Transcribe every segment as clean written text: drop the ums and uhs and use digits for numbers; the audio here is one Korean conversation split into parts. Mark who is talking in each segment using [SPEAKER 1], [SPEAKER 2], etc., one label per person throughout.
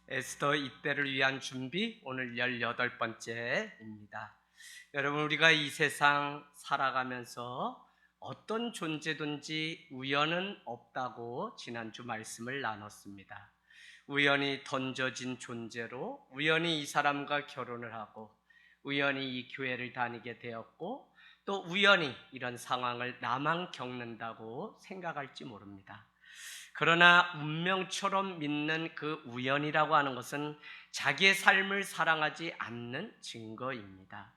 [SPEAKER 1] 에스더 이때를 위한 준비, 오늘 18번째입니다. 여러분, 우리가 이 세상 살아가면서 어떤 존재든지 우연은 없다고 지난주 말씀을 나눴습니다. 우연히 던져진 존재로 우연히 이 사람과 결혼을 하고 우연히 이 교회를 다니게 되었고 또 우연히 이런 상황을 나만 겪는다고 생각할지 모릅니다. 그러나 운명처럼 믿는 그 우연이라고 하는 것은 자기의 삶을 사랑하지 않는 증거입니다.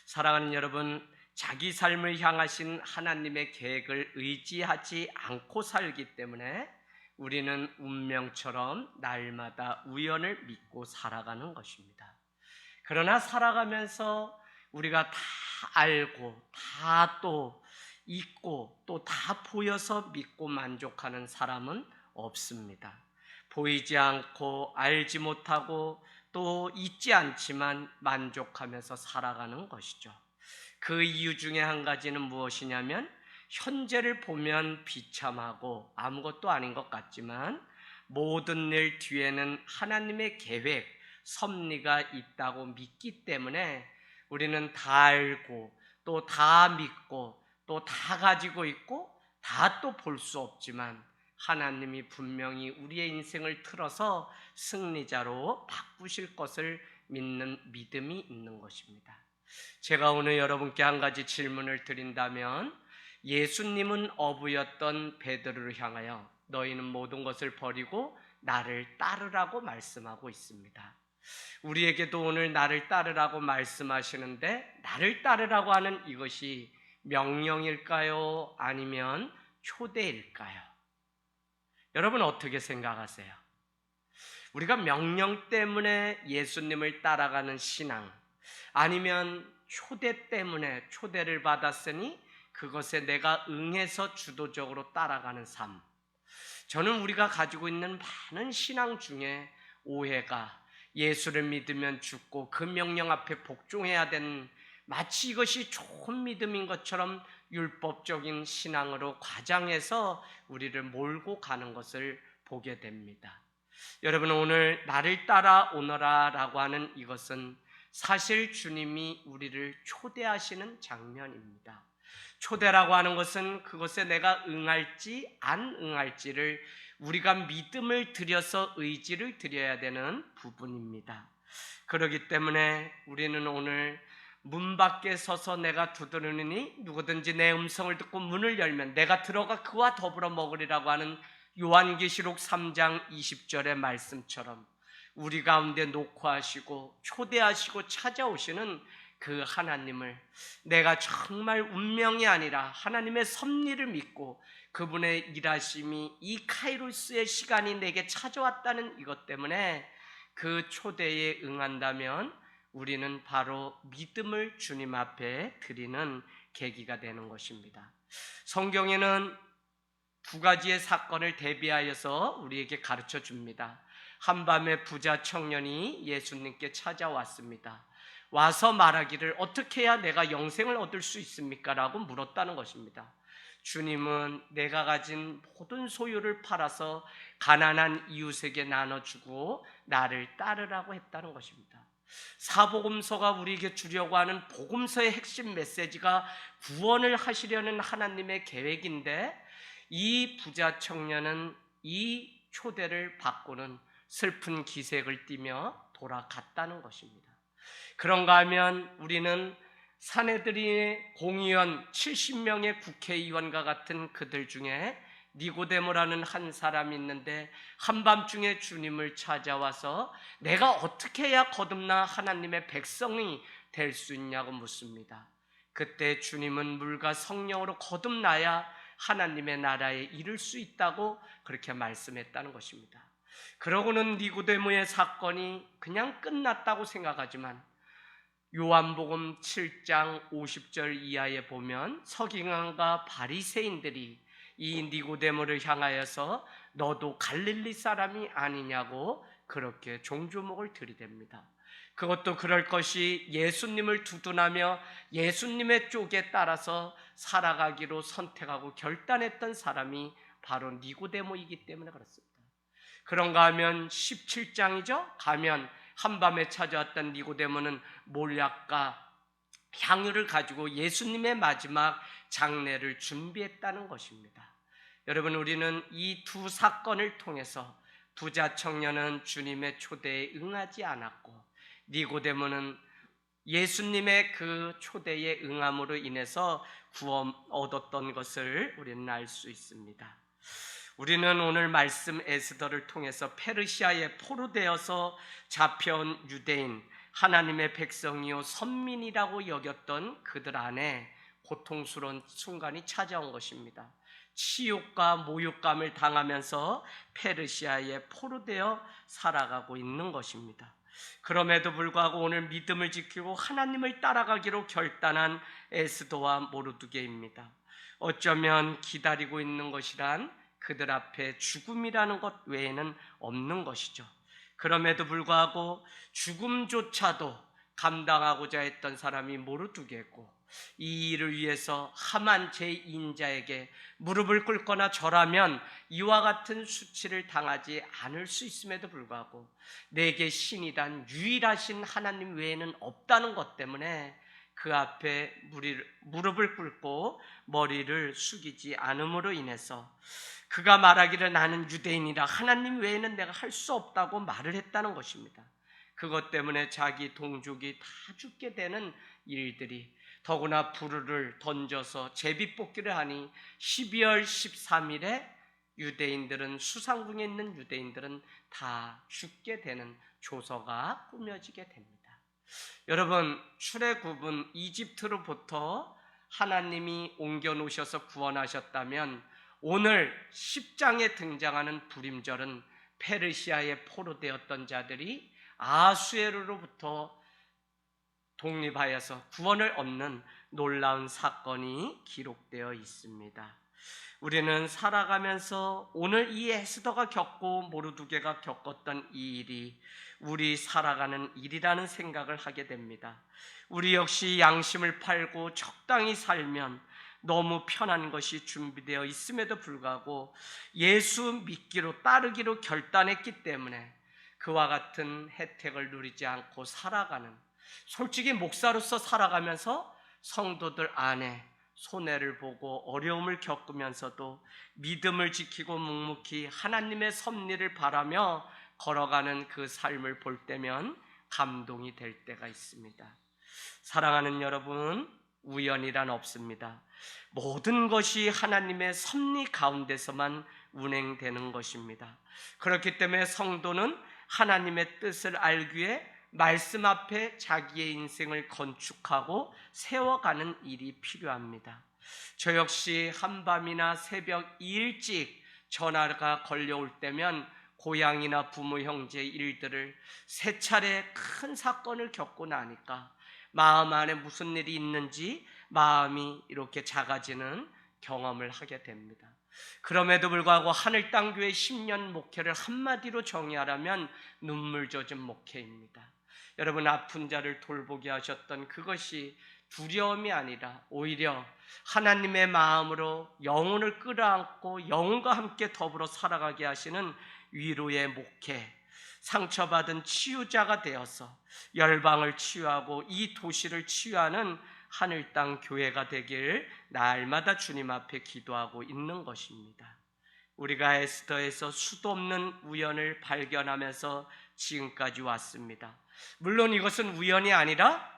[SPEAKER 1] 사랑하는 여러분, 자기 삶을 향하신 하나님의 계획을 의지하지 않고 살기 때문에 우리는 운명처럼 날마다 우연을 믿고 살아가는 것입니다. 그러나 살아가면서 우리가 다 알고 다 또 있고 또 다 보여서 믿고 만족하는 사람은 없습니다. 보이지 않고 알지 못하고 또 있지 않지만 만족하면서 살아가는 것이죠. 그 이유 중에 한 가지는 무엇이냐면 현재를 보면 비참하고 아무것도 아닌 것 같지만 모든 일 뒤에는 하나님의 계획, 섭리가 있다고 믿기 때문에 우리는 다 알고 또 다 믿고 또 다 가지고 있고 다 또 볼 수 없지만 하나님이 분명히 우리의 인생을 틀어서 승리자로 바꾸실 것을 믿는 믿음이 있는 것입니다. 제가 오늘 여러분께 한 가지 질문을 드린다면 예수님은 어부였던 베드로를 향하여 너희는 모든 것을 버리고 나를 따르라고 말씀하고 있습니다. 우리에게도 오늘 나를 따르라고 말씀하시는데 나를 따르라고 하는 이것이 명령일까요? 아니면 초대일까요? 여러분 어떻게 생각하세요? 우리가 명령 때문에 예수님을 따라가는 신앙, 아니면 초대 때문에 초대를 받았으니 그것에 내가 응해서 주도적으로 따라가는 삶. 저는 우리가 가지고 있는 많은 신앙 중에 오해가 예수를 믿으면 죽고 그 명령 앞에 복종해야 되는, 마치 이것이 좋은 믿음인 것처럼 율법적인 신앙으로 과장해서 우리를 몰고 가는 것을 보게 됩니다. 여러분, 오늘 나를 따라오너라 라고 하는 이것은 사실 주님이 우리를 초대하시는 장면입니다. 초대라고 하는 것은 그것에 내가 응할지 안 응할지를 우리가 믿음을 들여서 의지를 드려야 되는 부분입니다. 그렇기 때문에 우리는 오늘 문 밖에 서서 내가 두드리니 누구든지 내 음성을 듣고 문을 열면 내가 들어가 그와 더불어 먹으리라고 하는 요한계시록 3장 20절의 말씀처럼 우리 가운데 녹화하시고 초대하시고 찾아오시는 그 하나님을 내가 정말 운명이 아니라 하나님의 섭리를 믿고 그분의 일하심이 이 카이로스의 시간이 내게 찾아왔다는 이것 때문에 그 초대에 응한다면 우리는 바로 믿음을 주님 앞에 드리는 계기가 되는 것입니다. 성경에는 두 가지의 사건을 대비하여서 우리에게 가르쳐 줍니다. 한밤에 부자 청년이 예수님께 찾아왔습니다. 와서 말하기를 어떻게 해야 내가 영생을 얻을 수 있습니까? 라고 물었다는 것입니다. 주님은 내가 가진 모든 소유를 팔아서 가난한 이웃에게 나눠주고 나를 따르라고 했다는 것입니다. 사복음서가 우리에게 주려고 하는 복음서의 핵심 메시지가 구원을 하시려는 하나님의 계획인데 이 부자 청년은 이 초대를 받고는 슬픈 기색을 띠며 돌아갔다는 것입니다. 그런가 하면 우리는 사내들이 공의원 70명의 국회의원과 같은 그들 중에 니고데모라는 한 사람이 있는데 한밤중에 주님을 찾아와서 내가 어떻게 해야 거듭나 하나님의 백성이 될 수 있냐고 묻습니다. 그때 주님은 물과 성령으로 거듭나야 하나님의 나라에 이를 수 있다고 그렇게 말씀했다는 것입니다. 그러고는 니고데모의 사건이 그냥 끝났다고 생각하지만 요한복음 7장 50절 이하에 보면 서기관과 바리새인들이 이 니고데모를 향하여서 너도 갈릴리 사람이 아니냐고 그렇게 종주목을 들이댑니다. 그것도 그럴 것이 예수님을 두둔하며 예수님의 쪽에 따라서 살아가기로 선택하고 결단했던 사람이 바로 니고데모이기 때문에 그렇습니다. 그런가 하면 17장이죠. 가면 한밤에 찾아왔던 니고데모는 몰약과 향유를 가지고 예수님의 마지막 장례를 준비했다는 것입니다. 여러분, 우리는 이 두 사건을 통해서 부자 청년은 주님의 초대에 응하지 않았고 니고데모는 예수님의 그 초대에 응함으로 인해서 구원 얻었던 것을 우리는 알 수 있습니다. 우리는 오늘 말씀 에스더를 통해서 페르시아에 포로되어서 잡혀온 유대인, 하나님의 백성이요 선민이라고 여겼던 그들 안에 고통스러운 순간이 찾아온 것입니다. 치욕과 모욕감을 당하면서 페르시아에 포로되어 살아가고 있는 것입니다. 그럼에도 불구하고 오늘 믿음을 지키고 하나님을 따라가기로 결단한 에스더와 모르드게입니다. 어쩌면 기다리고 있는 것이란 그들 앞에 죽음이라는 것 외에는 없는 것이죠. 그럼에도 불구하고 죽음조차도 감당하고자 했던 사람이 모르드게고, 이 일을 위해서 하만 제2인자에게 무릎을 꿇거나 절하면 이와 같은 수치를 당하지 않을 수 있음에도 불구하고 내게 신이란 유일하신 하나님 외에는 없다는 것 때문에 그 앞에 무릎을 꿇고 머리를 숙이지 않음으로 인해서 그가 말하기를 나는 유대인이라 하나님 외에는 내가 할 수 없다고 말을 했다는 것입니다. 그것 때문에 자기 동족이 다 죽게 되는 일들이, 더구나 불을 던져서 제비뽑기를 하니 12월 13일에 유대인들은, 수상궁에 있는 유대인들은 다 죽게 되는 조서가 꾸며지게 됩니다. 여러분, 출애굽은 이집트로부터 하나님이 옮겨 놓으셔서 구원하셨다면 오늘 10장에 등장하는 불임절은 페르시아에 포로되었던 자들이 아수에르로부터 독립하여서 구원을 얻는 놀라운 사건이 기록되어 있습니다. 우리는 살아가면서 오늘 이 에스더가 겪고 모르드게가 겪었던 이 일이 우리 살아가는 일이라는 생각을 하게 됩니다. 우리 역시 양심을 팔고 적당히 살면 너무 편한 것이 준비되어 있음에도 불구하고 예수 믿기로 따르기로 결단했기 때문에 그와 같은 혜택을 누리지 않고 살아가는, 솔직히 목사로서 살아가면서 성도들 안에 손해를 보고 어려움을 겪으면서도 믿음을 지키고 묵묵히 하나님의 섭리를 바라며 걸어가는 그 삶을 볼 때면 감동이 될 때가 있습니다. 사랑하는 여러분, 우연이란 없습니다. 모든 것이 하나님의 섭리 가운데서만 운행되는 것입니다. 그렇기 때문에 성도는 하나님의 뜻을 알기에 말씀 앞에 자기의 인생을 건축하고 세워가는 일이 필요합니다. 저 역시 한밤이나 새벽 일찍 전화가 걸려올 때면 고향이나 부모 형제의 일들을 세 차례 큰 사건을 겪고 나니까 마음 안에 무슨 일이 있는지 마음이 이렇게 작아지는 경험을 하게 됩니다. 그럼에도 불구하고 하늘땅교회 10년 목회를 한마디로 정의하라면 눈물 젖은 목회입니다. 여러분, 아픈 자를 돌보게 하셨던 그것이 두려움이 아니라 오히려 하나님의 마음으로 영혼을 끌어안고 영혼과 함께 더불어 살아가게 하시는 위로의 목회, 상처받은 치유자가 되어서 열방을 치유하고 이 도시를 치유하는 하늘 땅 교회가 되길 날마다 주님 앞에 기도하고 있는 것입니다. 우리가 에스더에서 수도 없는 우연을 발견하면서 지금까지 왔습니다. 물론 이것은 우연이 아니라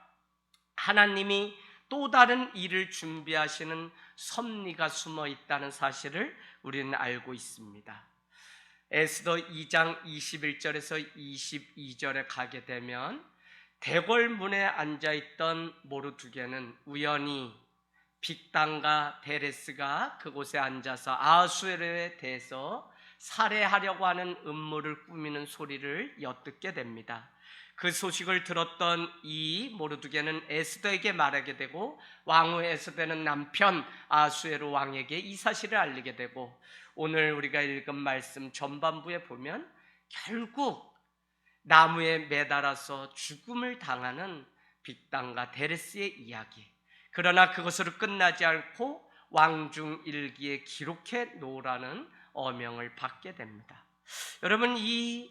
[SPEAKER 1] 하나님이 또 다른 일을 준비하시는 섭리가 숨어 있다는 사실을 우리는 알고 있습니다. 에스더 2장 21절에서 22절에 가게 되면 대궐문에 앉아있던 모르드게는 우연히 빅단과 베레스가 그곳에 앉아서 아하수에로에 대해서 살해하려고 하는 음모를 꾸미는 소리를 엿듣게 됩니다. 그 소식을 들었던 이 모르드게는 에스더에게 말하게 되고 왕후 에스더는 남편 아하수에로 왕에게 이 사실을 알리게 되고 오늘 우리가 읽은 말씀 전반부에 보면 결국 나무에 매달아서 죽음을 당하는 빅단과 데레스의 이야기, 그러나 그것으로 끝나지 않고 왕중일기에 기록해 놓으라는 어명을 받게 됩니다. 여러분, 이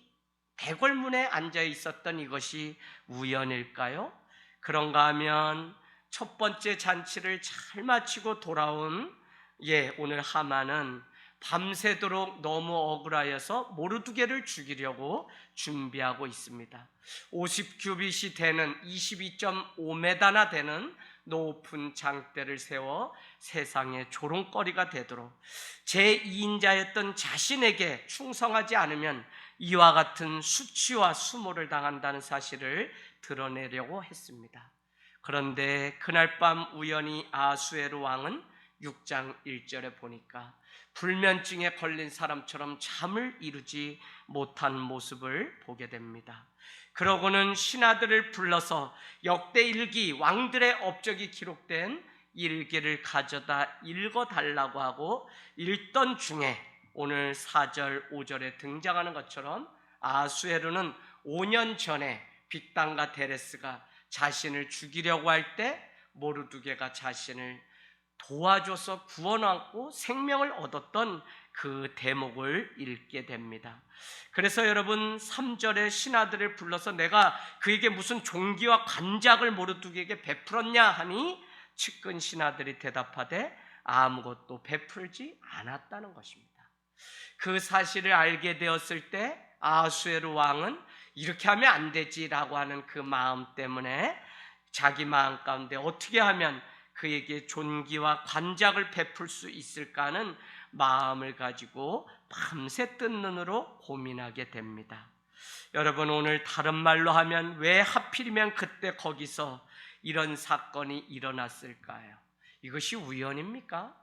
[SPEAKER 1] 대궐문에 앉아 있었던 이것이 우연일까요? 그런가 하면 첫 번째 잔치를 잘 마치고 돌아온 오늘 하만은 밤새도록 너무 억울하여서 모르드게를 죽이려고 준비하고 있습니다. 50규빗이 되는 22.5m나 되는 높은 장대를 세워 세상의 조롱거리가 되도록 제2인자였던 자신에게 충성하지 않으면 이와 같은 수치와 수모를 당한다는 사실을 드러내려고 했습니다. 그런데 그날 밤 우연히 아수에로 왕은 6장 1절에 보니까 불면증에 걸린 사람처럼 잠을 이루지 못한 모습을 보게 됩니다. 그러고는 신하들을 불러서 역대일기, 왕들의 업적이 기록된 일기를 가져다 읽어달라고 하고 읽던 중에 오늘 4절, 5절에 등장하는 것처럼 아수에로는 5년 전에 빅단과 데레스가 자신을 죽이려고 할 때 모르드게가 자신을 도와줘서 구원하고 생명을 얻었던 그 대목을 읽게 됩니다. 그래서 여러분 3절에 신하들을 불러서 내가 그에게 무슨 종기와 관작을 모르드게에게 베풀었냐 하니 측근 신하들이 대답하되 아무것도 베풀지 않았다는 것입니다. 그 사실을 알게 되었을 때 아수에로 왕은 이렇게 하면 안 되지라고 하는 그 마음 때문에 자기 마음 가운데 어떻게 하면 그에게 존귀와 관작을 베풀 수 있을까 하는 마음을 가지고 밤새 뜬 눈으로 고민하게 됩니다. 여러분, 오늘 다른 말로 하면 왜 하필이면 그때 거기서 이런 사건이 일어났을까요? 이것이 우연입니까?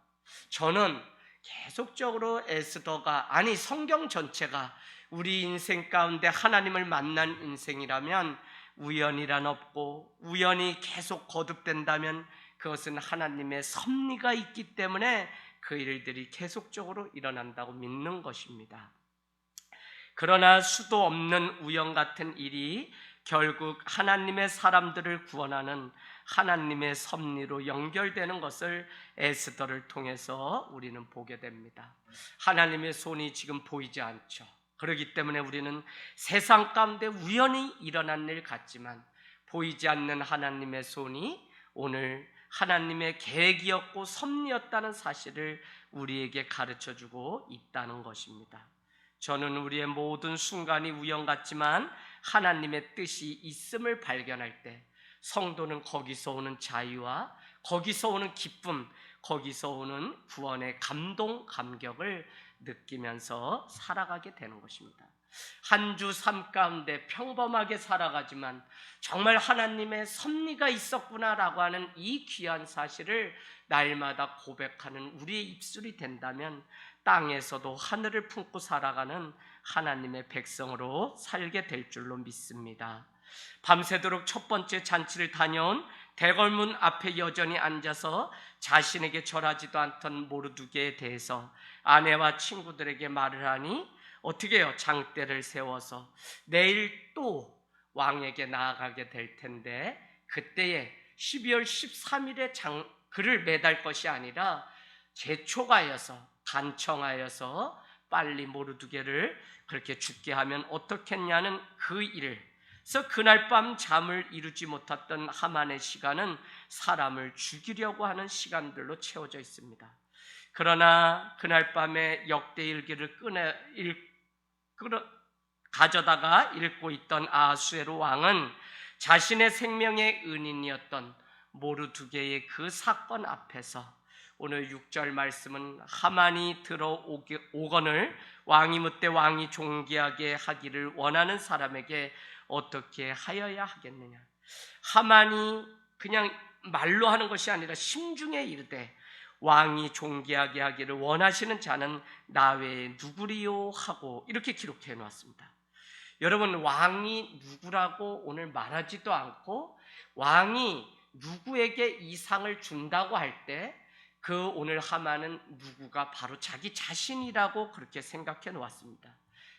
[SPEAKER 1] 저는 계속적으로 에스더가, 아니 성경 전체가 우리 인생 가운데 하나님을 만난 인생이라면 우연이란 없고, 우연이 계속 거듭된다면 그것은 하나님의 섭리가 있기 때문에 그 일들이 계속적으로 일어난다고 믿는 것입니다. 그러나 수도 없는 우연 같은 일이 결국 하나님의 사람들을 구원하는 하나님의 섭리로 연결되는 것을 에스더를 통해서 우리는 보게 됩니다. 하나님의 손이 지금 보이지 않죠. 그렇기 때문에 우리는 세상 가운데 우연히 일어난 일 같지만 보이지 않는 하나님의 손이 오늘 하나님의 계획이었고 섭리였다는 사실을 우리에게 가르쳐주고 있다는 것입니다. 저는 우리의 모든 순간이 우연 같지만 하나님의 뜻이 있음을 발견할 때 성도는 거기서 오는 자유와 거기서 오는 기쁨, 거기서 오는 구원의 감동, 감격을 느끼면서 살아가게 되는 것입니다. 한 주 삶 가운데 평범하게 살아가지만 정말 하나님의 섭리가 있었구나라고 하는 이 귀한 사실을 날마다 고백하는 우리의 입술이 된다면 땅에서도 하늘을 품고 살아가는 하나님의 백성으로 살게 될 줄로 믿습니다. 밤새도록 첫 번째 잔치를 다녀온 대궐문 앞에 여전히 앉아서 자신에게 절하지도 않던 모르드게에 대해서 아내와 친구들에게 말을 하니 어떻게 해요? 장대를 세워서 내일 또 왕에게 나아가게 될 텐데 그때에 12월 13일에 그를 매달 것이 아니라 재촉하여서 간청하여서 빨리 모르드게를 그렇게 죽게 하면 어떻겠냐는 그 일을, 그래서 그날 밤 잠을 이루지 못했던 하만의 시간은 사람을 죽이려고 하는 시간들로 채워져 있습니다. 그러나 그날 밤에 역대일기를 가져다가 읽고 있던 아수에로 왕은 자신의 생명의 은인이었던 모르드게의 그 사건 앞에서 오늘 6절 말씀은 하만이 들어오거늘 왕이 묻되 왕이 존귀하게 하기를 원하는 사람에게 어떻게 하여야 하겠느냐. 하만이 그냥 말로 하는 것이 아니라 심중에 이르되 왕이 존귀하게 하기를 원하시는 자는 나 외에 누구리요 하고 이렇게 기록해 놓았습니다. 여러분, 왕이 누구라고 오늘 말하지도 않고 왕이 누구에게 이 상을 준다고 할 때 그 오늘 하만은 누구가 바로 자기 자신이라고 그렇게 생각해 놓았습니다.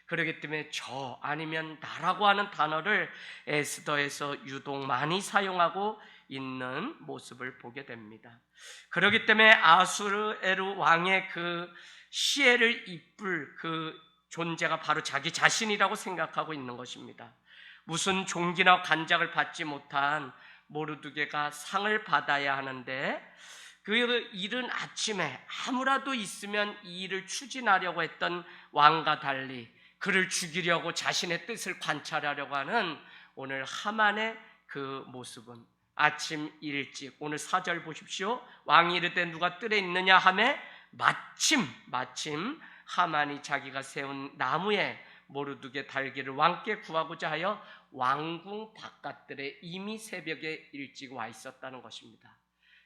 [SPEAKER 1] 그렇기 때문에 저 아니면 나라고 하는 단어를 에스더에서 유독 많이 사용하고 있는 모습을 보게 됩니다. 그렇기 때문에 아수에로 왕의 그 시혜를 이쁠 그 존재가 바로 자기 자신이라고 생각하고 있는 것입니다. 무슨 종기나 관장을 받지 못한 모르드게가 상을 받아야 하는데 그 이른 아침에 아무라도 있으면 이 일을 추진하려고 했던 왕과 달리 그를 죽이려고 자신의 뜻을 관찰하려고 하는 오늘 하만의 그 모습은 아침 일찍, 오늘 4절 보십시오. 왕이 이르되 누가 뜰에 있느냐 하매 마침 하만이 자기가 세운 나무에 모르드게 달기를 왕께 구하고자 하여 왕궁 바깥들에 이미 새벽에 일찍 와 있었다는 것입니다.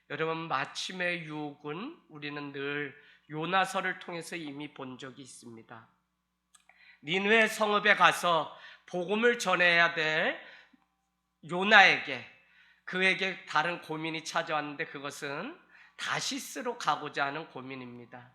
[SPEAKER 1] 여러분, 마침의 유혹은 우리는 늘 요나서를 통해서 이미 본 적이 있습니다. 니느웨 성읍에 가서 복음을 전해야 될 요나에게, 그에게 다른 고민이 찾아왔는데 그것은 다시스로 가고자 하는 고민입니다.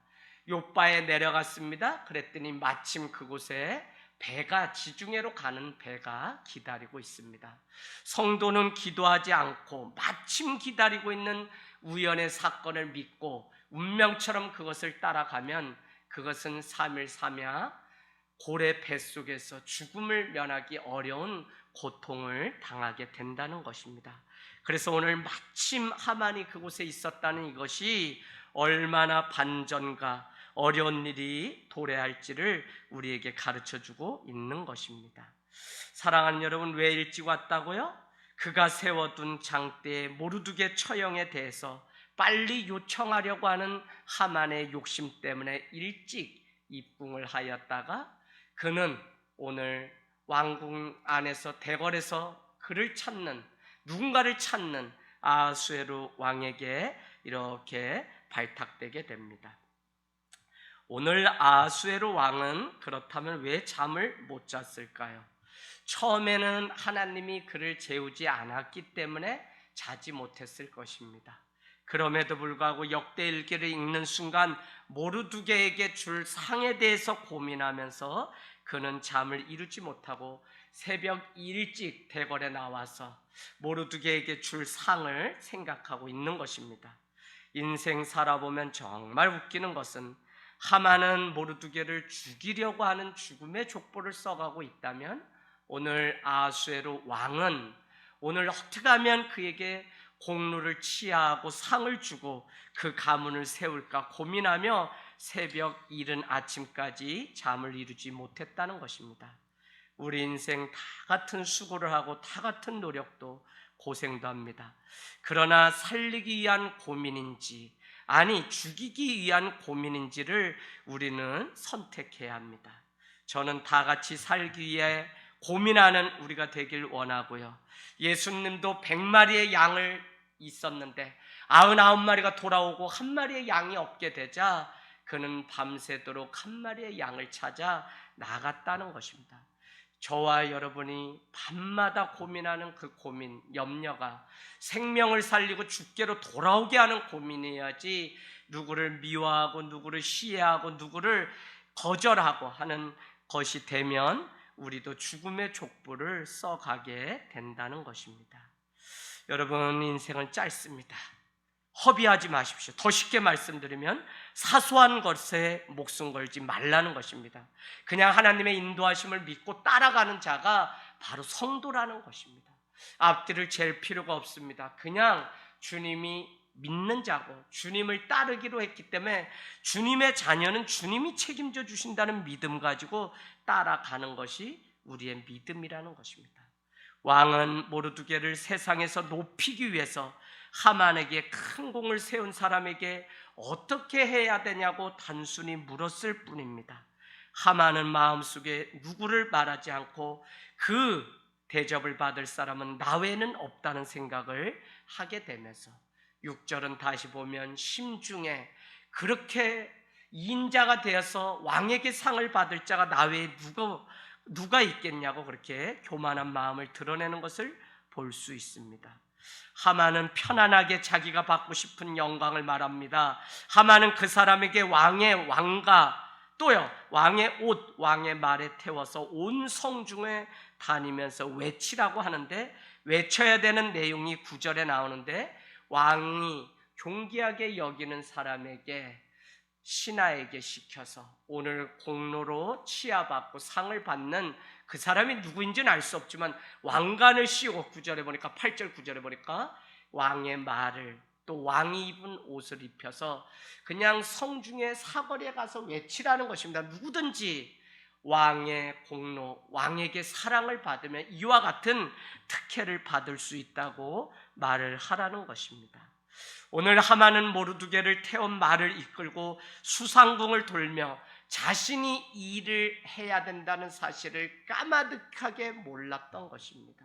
[SPEAKER 1] 요바에 내려갔습니다. 그랬더니 마침 그곳에 배가, 지중해로 가는 배가 기다리고 있습니다. 성도는 기도하지 않고 마침 기다리고 있는 우연의 사건을 믿고 운명처럼 그것을 따라가면 그것은 3일 3야 고래 뱃속에서 죽음을 면하기 어려운 고통을 당하게 된다는 것입니다. 그래서 오늘 마침 하만이 그곳에 있었다는 이것이 얼마나 반전과 어려운 일이 도래할지를 우리에게 가르쳐주고 있는 것입니다. 사랑하는 여러분, 왜 일찍 왔다고요? 그가 세워둔 장대의 모르드게 처형에 대해서 빨리 요청하려고 하는 하만의 욕심 때문에 일찍 입궁을 하였다가 그는 오늘 왕궁 안에서 대궐에서 그를 찾는, 누군가를 찾는 아하수에로 왕에게 이렇게 발탁되게 됩니다. 오늘 아하수에로 왕은 그렇다면 왜 잠을 못 잤을까요? 처음에는 하나님이 그를 재우지 않았기 때문에 자지 못했을 것입니다. 그럼에도 불구하고 역대일기를 읽는 순간 모르드게에게 줄 상에 대해서 고민하면서 그는 잠을 이루지 못하고 새벽 일찍 대궐에 나와서 모르드게에게 줄 상을 생각하고 있는 것입니다. 인생 살아보면 정말 웃기는 것은 하만은 모르드게를 죽이려고 하는 죽음의 족보를 써가고 있다면 오늘 아하수에로 왕은 오늘 어떻게 하면 그에게 공로를 치하하고 상을 주고 그 가문을 세울까 고민하며 새벽 이른 아침까지 잠을 이루지 못했다는 것입니다. 우리 인생 다 같은 수고를 하고 다 같은 노력도 고생도 합니다. 그러나 살리기 위한 고민인지 아니 죽이기 위한 고민인지를 우리는 선택해야 합니다. 저는 다 같이 살기 위해 고민하는 우리가 되길 원하고요. 예수님도 100마리의 양을 있었는데 99마리가 돌아오고 한 마리의 양이 없게 되자 그는 밤새도록 한 마리의 양을 찾아 나갔다는 것입니다. 저와 여러분이 밤마다 고민하는 그 고민, 염려가 생명을 살리고 주께로 돌아오게 하는 고민이어야지 누구를 미워하고 누구를 시해하고 누구를 거절하고 하는 것이 되면 우리도 죽음의 족보를 써가게 된다는 것입니다. 여러분, 인생은 짧습니다. 허비하지 마십시오. 더 쉽게 말씀드리면 사소한 것에 목숨 걸지 말라는 것입니다. 그냥 하나님의 인도하심을 믿고 따라가는 자가 바로 성도라는 것입니다. 앞뒤를 잴 필요가 없습니다. 그냥 주님이 믿는 자고 주님을 따르기로 했기 때문에 주님의 자녀는 주님이 책임져 주신다는 믿음 가지고 따라가는 것이 우리의 믿음이라는 것입니다. 왕은 모르드게를 세상에서 높이기 위해서 하만에게 큰 공을 세운 사람에게 어떻게 해야 되냐고 단순히 물었을 뿐입니다. 하만은 마음속에 누구를 말하지 않고 그 대접을 받을 사람은 나 외에는 없다는 생각을 하게 되면서 6절은 다시 보면 심중에 그렇게 인자가 되어서 왕에게 상을 받을 자가 나 외에 누가 있겠냐고 그렇게 교만한 마음을 드러내는 것을 볼 수 있습니다. 하만은 편안하게 자기가 받고 싶은 영광을 말합니다. 하만은 그 사람에게 왕의 왕가 또요 왕의 옷, 왕의 말에 태워서 온 성중에 다니면서 외치라고 하는데 외쳐야 되는 내용이 9절에 나오는데 왕이 존귀하게 여기는 사람에게 신하에게 시켜서 오늘 공로로 치하받고 상을 받는 그 사람이 누구인지는 알 수 없지만 왕관을 씌우고 9절에 보니까 8절 9절에 보니까 왕의 말을 또 왕이 입은 옷을 입혀서 그냥 성중의 사거리에 가서 외치라는 것입니다. 누구든지 왕의 공로, 왕에게 사랑을 받으면 이와 같은 특혜를 받을 수 있다고 말을 하라는 것입니다. 오늘 하만은 모르드게를 태운 말을 이끌고 수상궁을 돌며 자신이 이 일을 해야 된다는 사실을 까마득하게 몰랐던 것입니다.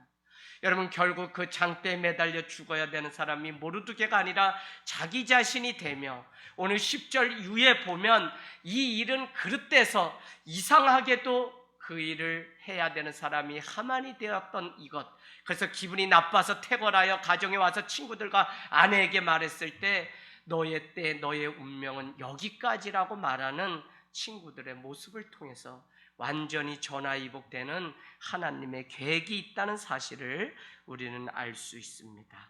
[SPEAKER 1] 여러분, 결국 그 장대에 매달려 죽어야 되는 사람이 모르드게가 아니라 자기 자신이 되며 오늘 10절 이후에 보면 이 일은 그릇돼서 이상하게도 그 일을 해야 되는 사람이 하만이 되었던 이것, 그래서 기분이 나빠서 퇴거하여 가정에 와서 친구들과 아내에게 말했을 때 너의 때 너의 운명은 여기까지라고 말하는 친구들의 모습을 통해서 완전히 전화위복되는 하나님의 계획이 있다는 사실을 우리는 알 수 있습니다.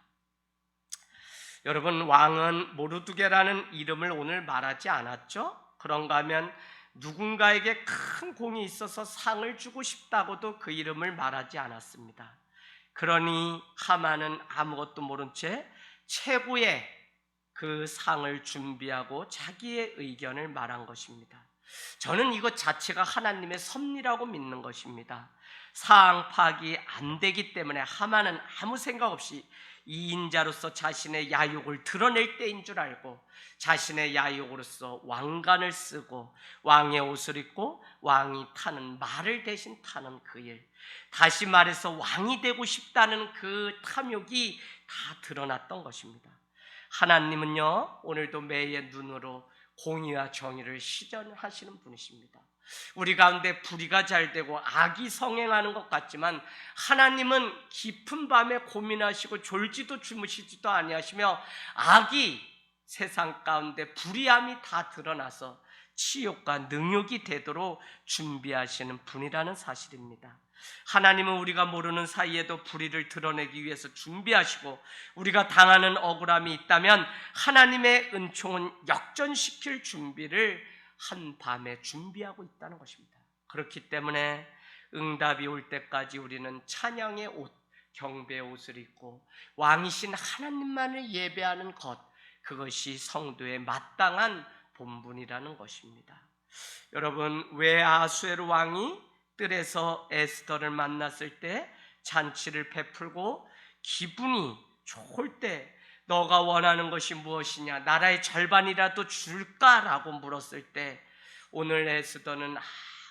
[SPEAKER 1] 여러분, 왕은 모르드게라는 이름을 오늘 말하지 않았죠? 그런가 하면 누군가에게 큰 공이 있어서 상을 주고 싶다고도 그 이름을 말하지 않았습니다. 그러니 하만은 아무것도 모른 채 최고의 그 상을 준비하고 자기의 의견을 말한 것입니다. 저는 이것 자체가 하나님의 섭리라고 믿는 것입니다. 상 파악이 안 되기 때문에 하만은 아무 생각 없이 이인자로서 자신의 야욕을 드러낼 때인 줄 알고 자신의 야욕으로서 왕관을 쓰고 왕의 옷을 입고 왕이 타는 말을 대신 타는 그 일, 다시 말해서 왕이 되고 싶다는 그 탐욕이 다 드러났던 것입니다. 하나님은요, 오늘도 매의 눈으로 공의와 정의를 실현하시는 분이십니다. 우리 가운데 불의가 잘 되고 악이 성행하는 것 같지만 하나님은 깊은 밤에 고민하시고 졸지도 주무시지도 아니하시며 악이 세상 가운데 불의함이 다 드러나서 치욕과 능욕이 되도록 준비하시는 분이라는 사실입니다. 하나님은 우리가 모르는 사이에도 불의를 드러내기 위해서 준비하시고 우리가 당하는 억울함이 있다면 하나님의 은총은 역전시킬 준비를 한밤에 준비하고 있다는 것입니다. 그렇기 때문에 응답이 올 때까지 우리는 찬양의 옷, 경배의 옷을 입고 왕이신 하나님만을 예배하는 것, 그것이 성도의 마땅한 본분이라는 것입니다. 여러분, 왜 아하수에로 왕이 뜰에서 에스더를 만났을 때 잔치를 베풀고 기분이 좋을 때 너가 원하는 것이 무엇이냐, 나라의 절반이라도 줄까라고 물었을 때 오늘 에스더는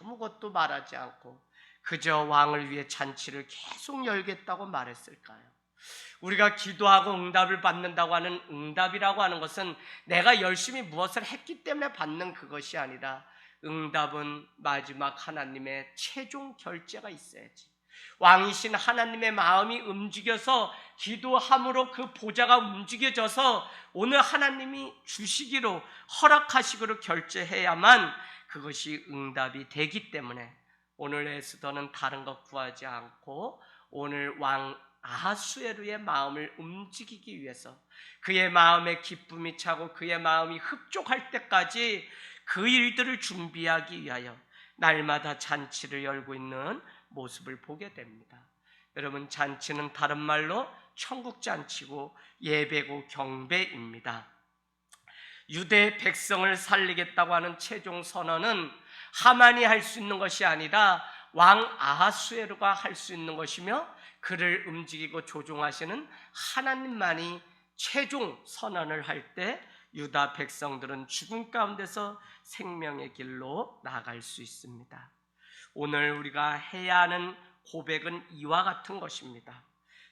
[SPEAKER 1] 아무것도 말하지 않고 그저 왕을 위해 잔치를 계속 열겠다고 말했을까요? 우리가 기도하고 응답을 받는다고 하는 응답이라고 하는 것은 내가 열심히 무엇을 했기 때문에 받는 그것이 아니라 응답은 마지막 하나님의 최종 결제가 있어야지. 왕이신 하나님의 마음이 움직여서 기도함으로 그 보좌가 움직여져서 오늘 하나님이 주시기로 허락하시기로 결제해야만 그것이 응답이 되기 때문에 오늘 에스더는 다른 것 구하지 않고 오늘 왕 아하수에루의 마음을 움직이기 위해서 그의 마음에 기쁨이 차고 그의 마음이 흡족할 때까지 그 일들을 준비하기 위하여 날마다 잔치를 열고 있는 모습을 보게 됩니다. 여러분, 잔치는 다른 말로 천국 잔치고 예배고 경배입니다. 유대 백성을 살리겠다고 하는 최종 선언은 하만이 할 수 있는 것이 아니라 왕 아하수에루가 할 수 있는 것이며 그를 움직이고 조종하시는 하나님만이 최종 선언을 할 때 유다 백성들은 죽음 가운데서 생명의 길로 나아갈 수 있습니다. 오늘 우리가 해야 하는 고백은 이와 같은 것입니다.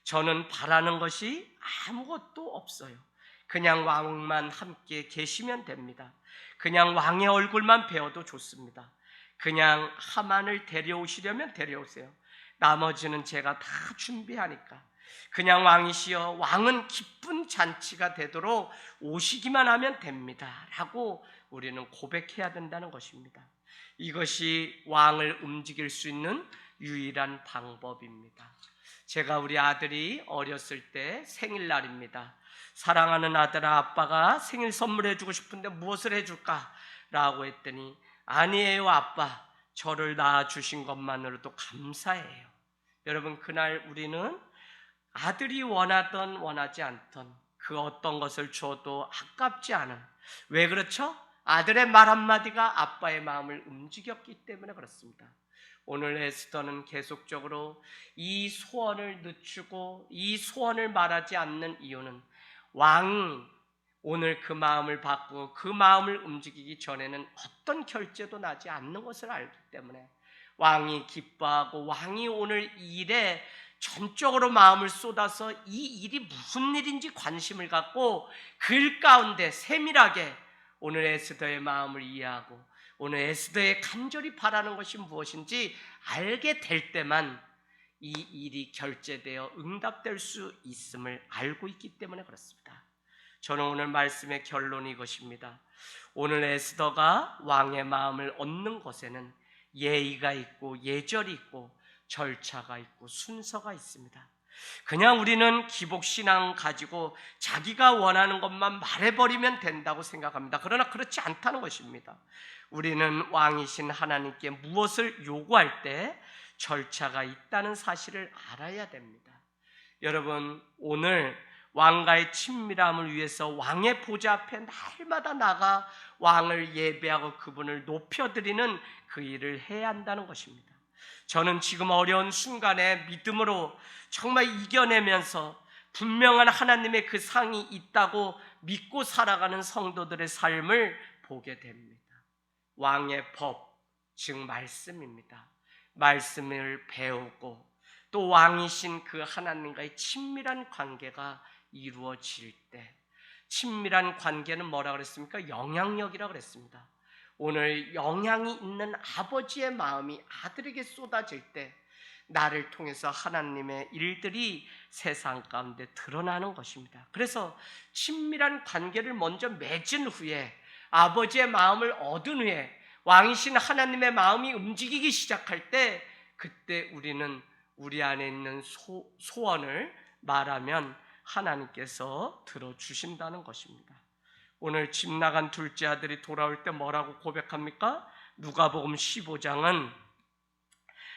[SPEAKER 1] 저는 바라는 것이 아무것도 없어요. 그냥 왕만 함께 계시면 됩니다. 그냥 왕의 얼굴만 배워도 좋습니다. 그냥 하만을 데려오시려면 데려오세요. 나머지는 제가 다 준비하니까 그냥 왕이시여 왕은 기쁜 잔치가 되도록 오시기만 하면 됩니다 라고 우리는 고백해야 된다는 것입니다. 이것이 왕을 움직일 수 있는 유일한 방법입니다. 제가 우리 아들이 어렸을 때 생일날입니다. 사랑하는 아들아, 아빠가 생일 선물 해주고 싶은데 무엇을 해줄까? 라고 했더니 아니에요 아빠, 저를 낳아주신 것만으로도 감사해요. 여러분, 그날 우리는 아들이 원하던 원하지 않던 그 어떤 것을 줘도 아깝지 않은, 왜 그렇죠? 아들의 말 한마디가 아빠의 마음을 움직였기 때문에 그렇습니다. 오늘 에스더는 계속적으로 이 소원을 늦추고 이 소원을 말하지 않는 이유는 왕이 오늘 그 마음을 바꾸고 그 마음을 움직이기 전에는 어떤 결제도 나지 않는 것을 알기 때문에 왕이 기뻐하고 왕이 오늘 이 일에 전적으로 마음을 쏟아서 이 일이 무슨 일인지 관심을 갖고 그 일 가운데 세밀하게 오늘 에스더의 마음을 이해하고 오늘 에스더의 간절히 바라는 것이 무엇인지 알게 될 때만 이 일이 결제되어 응답될 수 있음을 알고 있기 때문에 그렇습니다. 저는 오늘 말씀의 결론이 이것입니다. 오늘 에스더가 왕의 마음을 얻는 것에는 예의가 있고 예절이 있고 절차가 있고 순서가 있습니다. 그냥 우리는 기복신앙 가지고 자기가 원하는 것만 말해버리면 된다고 생각합니다. 그러나 그렇지 않다는 것입니다. 우리는 왕이신 하나님께 무엇을 요구할 때 절차가 있다는 사실을 알아야 됩니다. 여러분, 오늘 왕과의 친밀함을 위해서 왕의 보좌 앞에 날마다 나가 왕을 예배하고 그분을 높여드리는 그 일을 해야 한다는 것입니다. 저는 지금 어려운 순간에 믿음으로 정말 이겨내면서 분명한 하나님의 그 상이 있다고 믿고 살아가는 성도들의 삶을 보게 됩니다. 왕의 법, 즉 말씀입니다. 말씀을 배우고 또 왕이신 그 하나님과의 친밀한 관계가 이루어질 때, 친밀한 관계는 뭐라 그랬습니까? 영향력이라 그랬습니다. 오늘 영향이 있는 아버지의 마음이 아들에게 쏟아질 때 나를 통해서 하나님의 일들이 세상 가운데 드러나는 것입니다. 그래서 친밀한 관계를 먼저 맺은 후에 아버지의 마음을 얻은 후에 왕이신 하나님의 마음이 움직이기 시작할 때 그때 우리는 우리 안에 있는 소원을 말하면 하나님께서 들어주신다는 것입니다. 오늘 집 나간 둘째 아들이 돌아올 때 뭐라고 고백합니까? 누가복음 15장은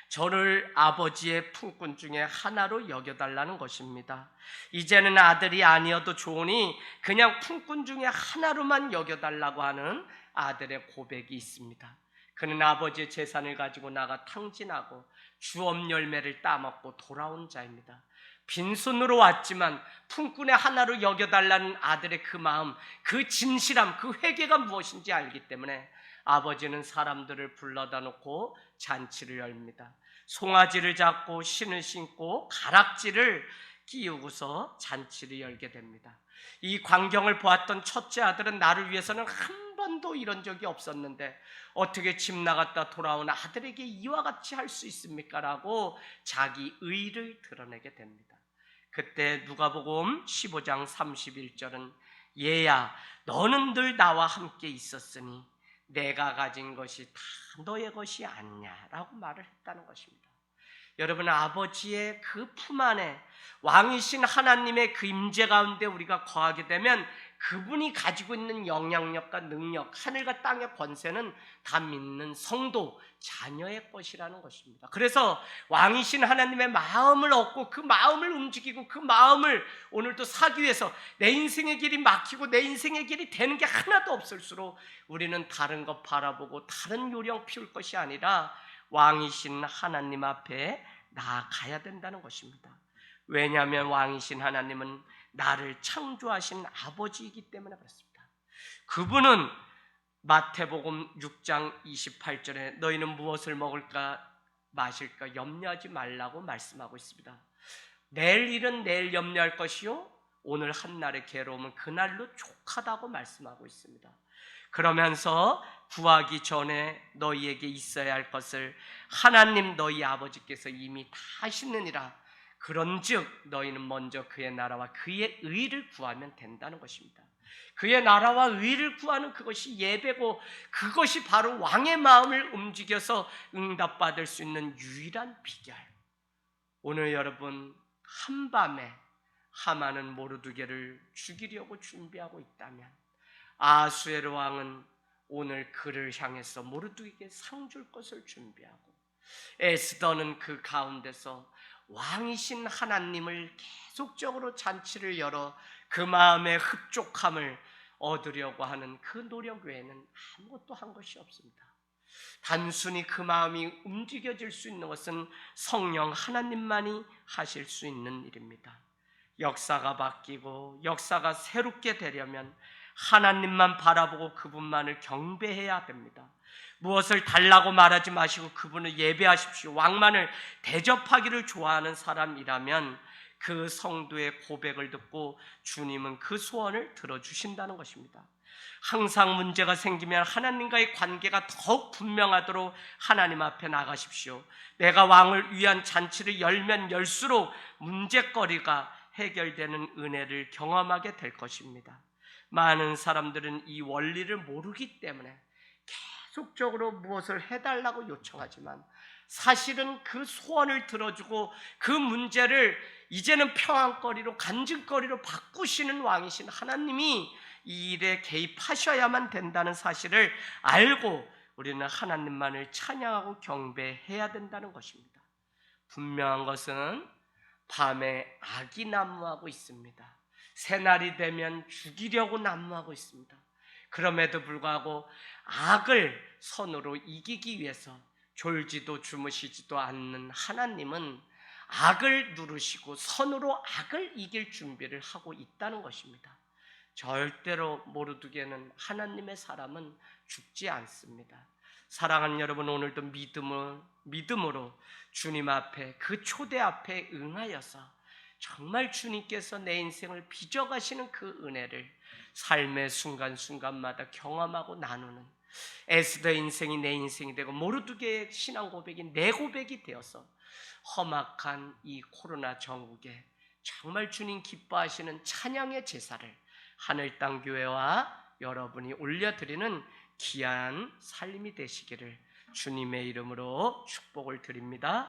[SPEAKER 1] 저를 아버지의 품꾼 중에 하나로 여겨달라는 것입니다. 이제는 아들이 아니어도 좋으니 그냥 품꾼 중에 하나로만 여겨달라고 하는 아들의 고백이 있습니다. 그는 아버지의 재산을 가지고 나가 탕진하고 주업 열매를 따먹고 돌아온 자입니다. 빈손으로 왔지만 품꾼의 하나로 여겨달라는 아들의 그 마음, 그 진실함, 그 회개가 무엇인지 알기 때문에 아버지는 사람들을 불러다 놓고 잔치를 열립니다. 송아지를 잡고 신을 신고 가락지를 끼우고서 잔치를 열게 됩니다. 이 광경을 보았던 첫째 아들은 나를 위해서는 한 번도 이런 적이 없었는데 어떻게 집 나갔다 돌아온 아들에게 이와 같이 할 수 있습니까? 라고 자기 의의를 드러내게 됩니다. 그때 누가복음 15장 31절은 얘야, 너는 늘 나와 함께 있었으니 내가 가진 것이 다 너의 것이 아니냐 라고 말을 했다는 것입니다. 여러분, 아버지의 그 품 안에 왕이신 하나님의 그 임재 가운데 우리가 거하게 되면 그분이 가지고 있는 영향력과 능력, 하늘과 땅의 권세는 다 믿는 성도, 자녀의 것이라는 것입니다. 그래서 왕이신 하나님의 마음을 얻고 그 마음을 움직이고 그 마음을 오늘도 사기 위해서 내 인생의 길이 막히고 내 인생의 길이 되는 게 하나도 없을수록 우리는 다른 것 바라보고 다른 요령 피울 것이 아니라 왕이신 하나님 앞에 나아가야 된다는 것입니다. 왜냐하면 왕이신 하나님은 나를 창조하신 아버지이기 때문에 그렇습니다. 그분은 마태복음 6장 28절에 너희는 무엇을 먹을까 마실까 염려하지 말라고 말씀하고 있습니다. 내일 일은 내일 염려할 것이요 오늘 한날의 괴로움은 그날로 족하다고 말씀하고 있습니다. 그러면서 구하기 전에 너희에게 있어야 할 것을 하나님 너희 아버지께서 이미 다 하시느니라. 그런즉 너희는 먼저 그의 나라와 그의 의를 구하면 된다는 것입니다. 그의 나라와 의를 구하는 그것이 예배고 그것이 바로 왕의 마음을 움직여서 응답받을 수 있는 유일한 비결. 오늘 여러분 한밤에 하만은 모르드게를 죽이려고 준비하고 있다면 아수에로 왕은 오늘 그를 향해서 모르드게에게 상 줄 것을 준비하고 에스더는 그 가운데서 왕이신 하나님을 계속적으로 잔치를 열어 그 마음의 흡족함을 얻으려고 하는 그 노력 외에는 아무것도 한 것이 없습니다. 단순히 그 마음이 움직여질 수 있는 것은 성령 하나님만이 하실 수 있는 일입니다. 역사가 바뀌고 역사가 새롭게 되려면 하나님만 바라보고 그분만을 경배해야 됩니다. 무엇을 달라고 말하지 마시고 그분을 예배하십시오. 왕만을 대접하기를 좋아하는 사람이라면 그 성도의 고백을 듣고 주님은 그 소원을 들어주신다는 것입니다. 항상 문제가 생기면 하나님과의 관계가 더욱 분명하도록 하나님 앞에 나가십시오. 내가 왕을 위한 잔치를 열면 열수록 문제거리가 해결되는 은혜를 경험하게 될 것입니다. 많은 사람들은 이 원리를 모르기 때문에 계속적으로 무엇을 해달라고 요청하지만 사실은 그 소원을 들어주고 그 문제를 이제는 평안거리로 간증거리로 바꾸시는 왕이신 하나님이 이 일에 개입하셔야만 된다는 사실을 알고 우리는 하나님만을 찬양하고 경배해야 된다는 것입니다. 분명한 것은 밤에 악이 난무하고 있습니다. 새날이 되면 죽이려고 난무하고 있습니다. 그럼에도 불구하고 악을 선으로 이기기 위해서 졸지도 주무시지도 않는 하나님은 악을 누르시고 선으로 악을 이길 준비를 하고 있다는 것입니다. 절대로 모르드게는 하나님의 사람은 죽지 않습니다. 사랑하는 여러분, 오늘도 믿음으로 주님 앞에 그 초대 앞에 응하여서 정말 주님께서 내 인생을 빚어가시는 그 은혜를 삶의 순간순간마다 경험하고 나누는 에스더 인생이 내 인생이 되고 모르드게의 신앙 고백이 내 고백이 되어서 험악한 이 코로나 전국에 정말 주님 기뻐하시는 찬양의 제사를 하늘 땅 교회와 여러분이 올려드리는 귀한 삶이 되시기를 주님의 이름으로 축복을 드립니다.